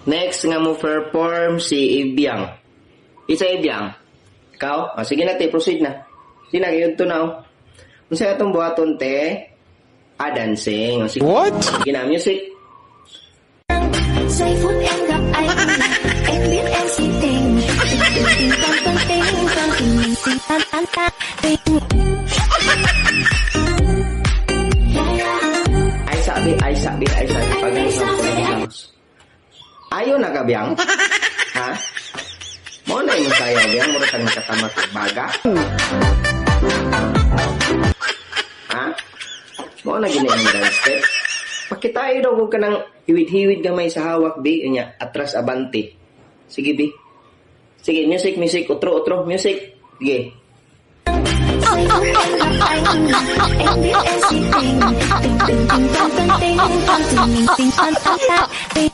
Next nga mo perform si Ibiang. Isa Ibiang. Ikaw? Sige na te, proceed na. Sige na, kayo ito na. Kung sa'yo itong buhaton te, dancing. Sige. What? Sige na, music. Giây phút em gặp anh, em biết em si tình, tình con tình mình tình tan tình. Ay sabi. Ayaw na ka, Biang? Ha? Mo na yung sayaw, Biang? Mura kang nakatama sa baga? Ha? Mo na gina yung dance step? Pakitayo daw kung ka ng hiwid-hiwid gamay sa hawak, Bi. Inya, atras abante. Sige, Bi. Sige, music. Utro, music. Sige. Giây phút em gặp anh, em biết em si tình, tình con tình con tình mình tình tan tình.